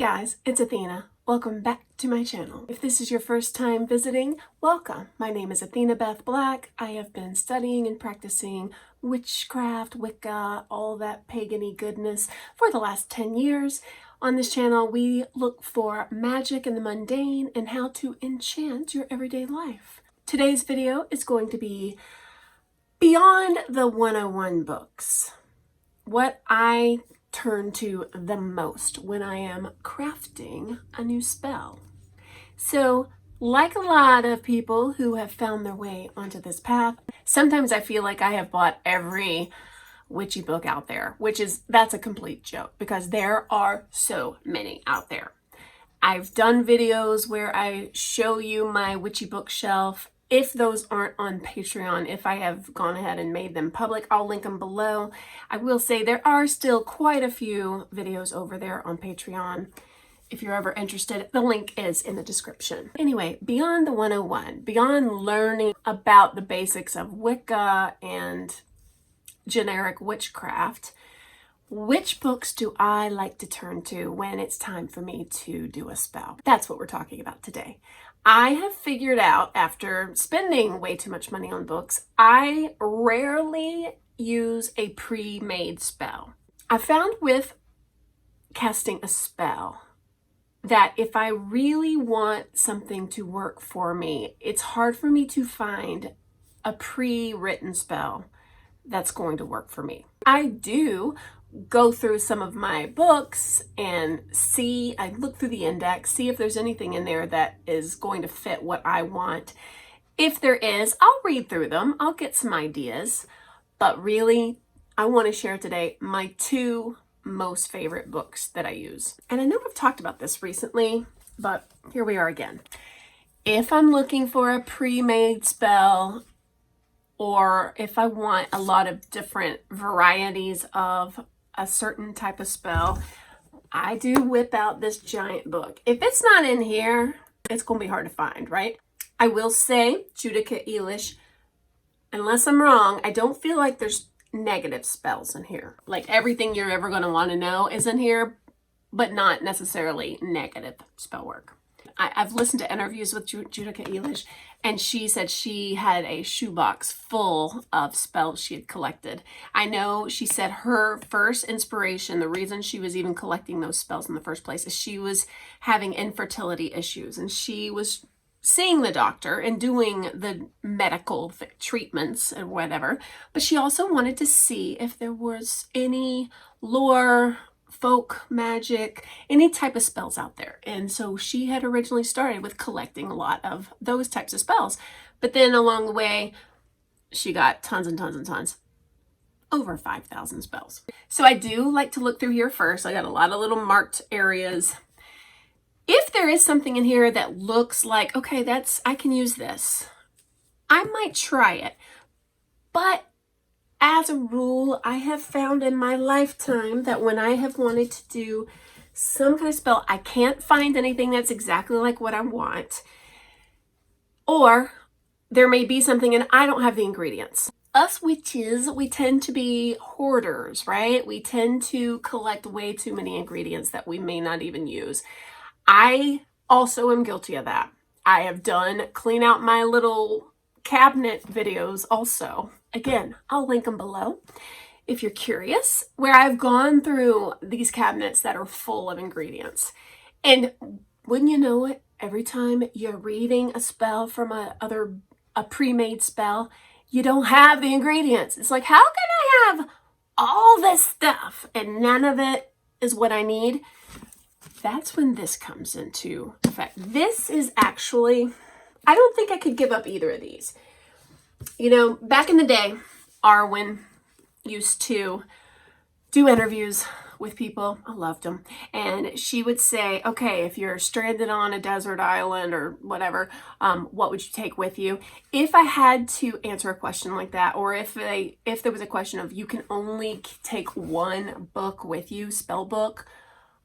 guys, it's Athena. Welcome back to my channel. If this is your first time visiting, welcome. My name is Athena Beth Black. I have been studying and practicing witchcraft, Wicca, all that pagan-y goodness for the last 10 years. On this channel, we look for magic in the mundane and how to enchant your everyday life. Today's video is going to be beyond the 101 books. What I turn to the most when I am crafting a new spell. So, like a lot of people who have found their way onto this path, sometimes I feel like I have bought every witchy book out there, that's a complete joke because there are so many out there. I've done videos where I show you my witchy bookshelf. If those aren't on Patreon, if I have gone ahead and made them public, I'll link them below. I will say there are still quite a few videos over there on Patreon. If you're ever interested, the link is in the description. Anyway, beyond the 101, beyond learning about the basics of Wicca and generic witchcraft, which books do I like to turn to when it's time for me to do a spell? That's what we're talking about today. I have figured out, after spending way too much money on books, I rarely use a pre-made spell. I found with casting a spell that if I really want something to work for me, it's hard for me to find a pre-written spell that's going to work for me. I do go through some of my books and I look through the index, see if there's anything in there that is going to fit what I want. If there is, I'll read through them, I'll get some ideas, but really, I want to share today my two most favorite books that I use. And I know I've talked about this recently, but here we are again. If I'm looking for a pre-made spell, or if I want a lot of different varieties of a certain type of spell, I do whip out this giant book. If it's not in here, it's going to be hard to find, right? I will say, judica, elish, unless I'm wrong, I don't feel like there's negative spells in here. Like everything you're ever going to want to know is in here, but not necessarily negative spell work. I've listened to interviews with Judica Elish, and she said she had a shoebox full of spells she had collected. I know she said her first inspiration, the reason she was even collecting those spells in the first place, is she was having infertility issues, and she was seeing the doctor and doing the medical treatments and whatever, but she also wanted to see if there was any lore, folk, magic, any type of spells out there. And so she had originally started with collecting a lot of those types of spells. But then along the way, she got tons and tons and tons. Over 5,000 spells. So I do like to look through here first. I got a lot of little marked areas. If there is something in here that looks like, okay, I can use this, I might try it. But as a rule, I have found in my lifetime that when I have wanted to do some kind of spell, I can't find anything that's exactly like what I want. Or there may be something and I don't have the ingredients. Us witches, we tend to be hoarders, right? We tend to collect way too many ingredients that we may not even use. I also am guilty of that. I have done clean out my little cabinet videos also. Again, I'll link them below if you're curious, where I've gone through these cabinets that are full of ingredients. And wouldn't you know it, every time you're reading a spell from a pre-made spell, you don't have the ingredients. It's like, how can I have all this stuff and none of it is what I need? That's when this comes into effect. This is actually, I don't think I could give up either of these. You know, back in the day, Arwen used to do interviews with people. I loved them. And she would say, okay, if you're stranded on a desert island or whatever, what would you take with you? If I had to answer a question like that, or if there was a question of you can only take one book with you, spell book,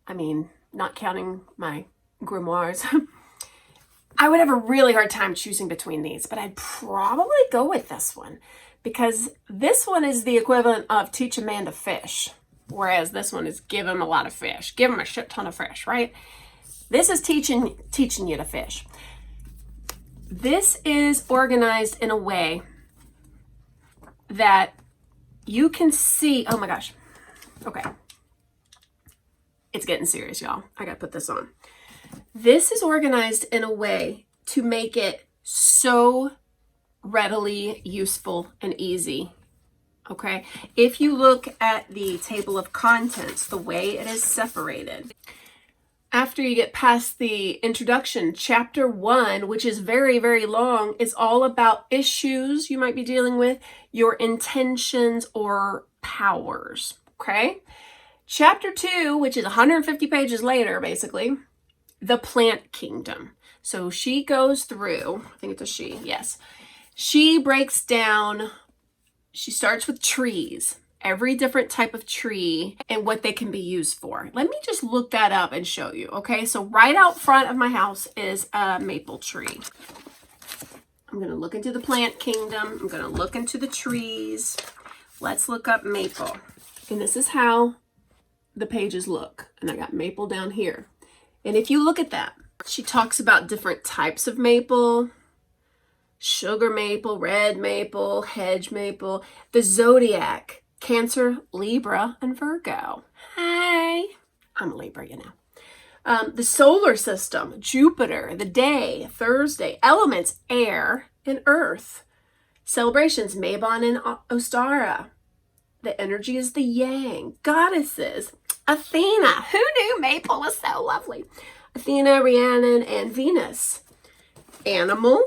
I mean, not counting my grimoires, I would have a really hard time choosing between these, but I'd probably go with this one because this one is the equivalent of teach a man to fish. whereas this one is give them a lot of fish. Give them a shit ton of fish, right? This is teaching you to fish. This is organized in a way that you can see, oh my gosh, okay. It's getting serious, y'all. I gotta put this on. This is organized in a way to make it so readily useful and easy. Okay, if you look at the table of contents, the way it is separated, after you get past the introduction, chapter 1, which is very, very long, is all about issues you might be dealing with, your intentions or powers. Okay, chapter 2, which is 150 pages later, basically, the plant kingdom. So she goes through, I think it's a she, yes. She breaks down, she starts with trees, every different type of tree and what they can be used for. Let me just look that up and show you, okay? So right out front of my house is a maple tree. I'm gonna look into the plant kingdom. I'm gonna look into the trees. Let's look up maple. And this is how the pages look. And I got maple down here. And if you look at that, she talks about different types of maple. Sugar maple, red maple, hedge maple, the zodiac, Cancer, Libra, and Virgo. Hi. I'm a Libra, you know. The solar system, Jupiter, the day, Thursday, elements, air and earth. Celebrations, Mabon and Ostara. The energy is the yang. Goddesses, Athena. Who knew maple was so lovely? Athena, Rhiannon, and Venus. Animal,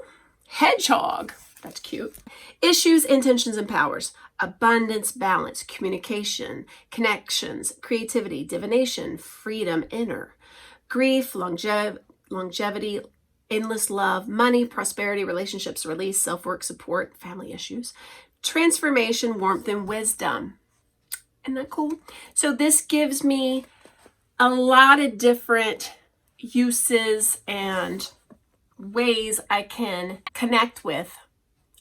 hedgehog. That's cute. Issues, intentions, and powers. Abundance, balance, communication, connections, creativity, divination, freedom, inner. Grief, longevity, endless love, money, prosperity, relationships, release, self-work, support, family issues. Transformation, warmth, and wisdom. Isn't that cool? So this gives me a lot of different uses and ways I can connect with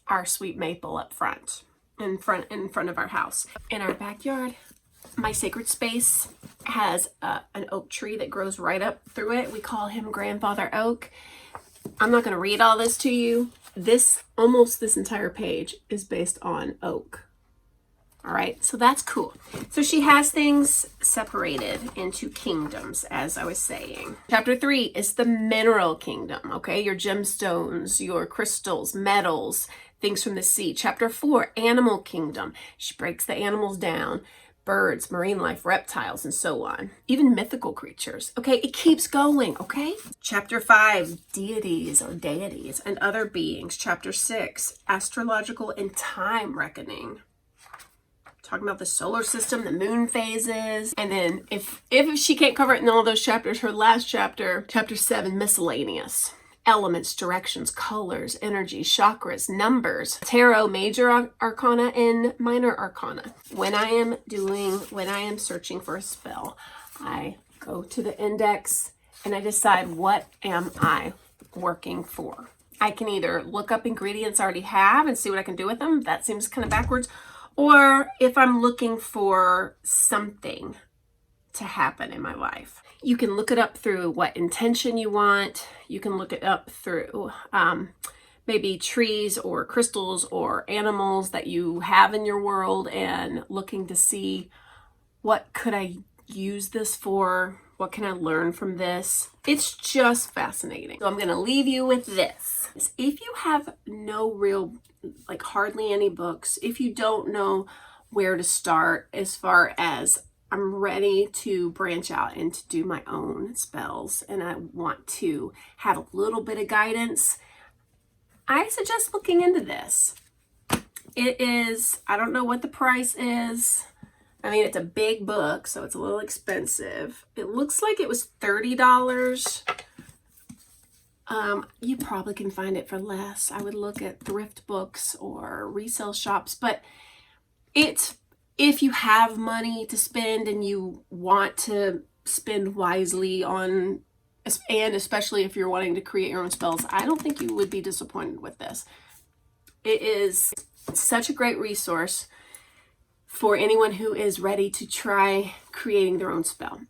our sweet maple up front, in front of our house. In our backyard, my sacred space has an oak tree that grows right up through it. We call him Grandfather Oak. I'm not going to read all this to you. Almost this entire page is based on oak. All right, so that's cool. So she has things separated into kingdoms, as I was saying. Chapter 3 is the mineral kingdom, okay? Your gemstones, your crystals, metals, things from the sea. Chapter 4, animal kingdom. She breaks the animals down. Birds, marine life, reptiles, and so on. Even mythical creatures. Okay, it keeps going, okay? Chapter 5, deities or deities and other beings. Chapter 6, astrological and time reckoning. Talking about the solar system, the moon phases. And then if she can't cover it in all those chapters, her last chapter, chapter 7, miscellaneous. Elements, directions, colors, energy, chakras, numbers, tarot, major arcana, and minor arcana. When I am searching for a spell, I go to the index and I decide what am I working for. I can either look up ingredients I already have and see what I can do with them. That seems kind of backwards. Or if I'm looking for something to happen in my life. You can look it up through what intention you want. You can look it up through maybe trees or crystals or animals that you have in your world and looking to see what could I use this for? What can I learn from this? It's just fascinating. So I'm going to leave you with this. If you have no real, like hardly any books, if you don't know where to start as far as I'm ready to branch out and to do my own spells and I want to have a little bit of guidance, I suggest looking into this. It is, I don't know what the price is. I mean, it's a big book, so it's a little expensive. It looks like it was $30. You probably can find it for less. I would look at thrift books or resale shops, but if you have money to spend and you want to spend wisely on, and especially if you're wanting to create your own spells, I don't think you would be disappointed with this. It is such a great resource for anyone who is ready to try creating their own spell.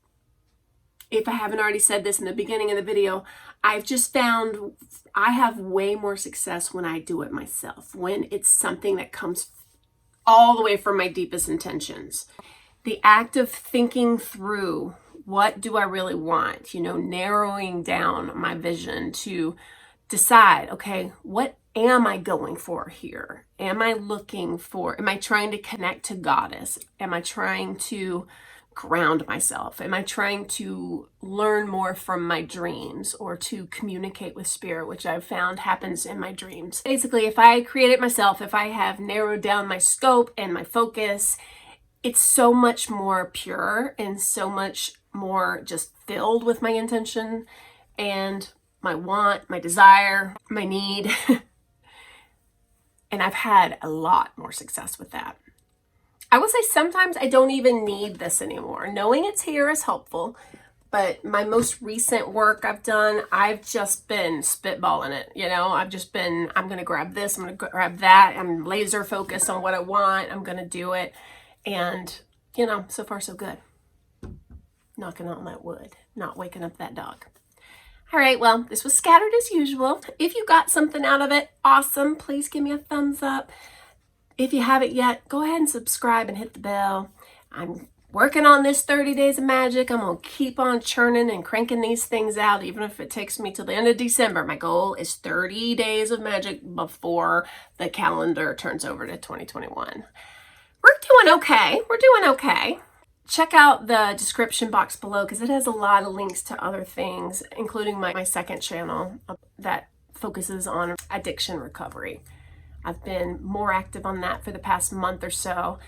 If I haven't already said this in the beginning of the video, I've just found I have way more success when I do it myself, when it's something that comes all the way from my deepest intentions. The act of thinking through, what do I really want? You know, narrowing down my vision to decide, okay, what am I going for here? Am I trying to connect to Goddess? Am I trying to ground myself? Am I trying to learn more from my dreams or to communicate with spirit, which I've found happens in my dreams? Basically, if I create it myself, if I have narrowed down my scope and my focus, it's so much more pure and so much more just filled with my intention and my want, my desire, my need. And I've had a lot more success with that. I will say sometimes I don't even need this anymore. Knowing it's here is helpful, but my most recent work I've done, I've just been spitballing it. You know, I'm going to grab this, I'm going to grab that. I'm laser focused on what I want. I'm going to do it. And, you know, so far so good. Knocking on that wood, not waking up that dog. All right, well, this was scattered as usual. If you got something out of it, awesome. Please give me a thumbs up. If you haven't yet, go ahead and subscribe and hit the bell. I'm working on this 30 days of magic. I'm going to keep on churning and cranking these things out, even if it takes me till the end of December. My goal is 30 days of magic before the calendar turns over to 2021. We're doing okay. We're doing okay. Check out the description box below because it has a lot of links to other things, including my second channel that focuses on addiction recovery. I've been more active on that for the past month or so.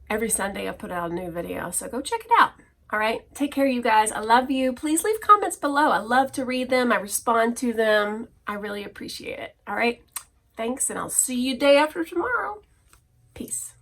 Every Sunday I put out a new video, so go check it out. All right, take care, you guys. I love you. Please leave comments below. I love to read them. I respond to them. I really appreciate it. All right, thanks, and I'll see you day after tomorrow. Peace.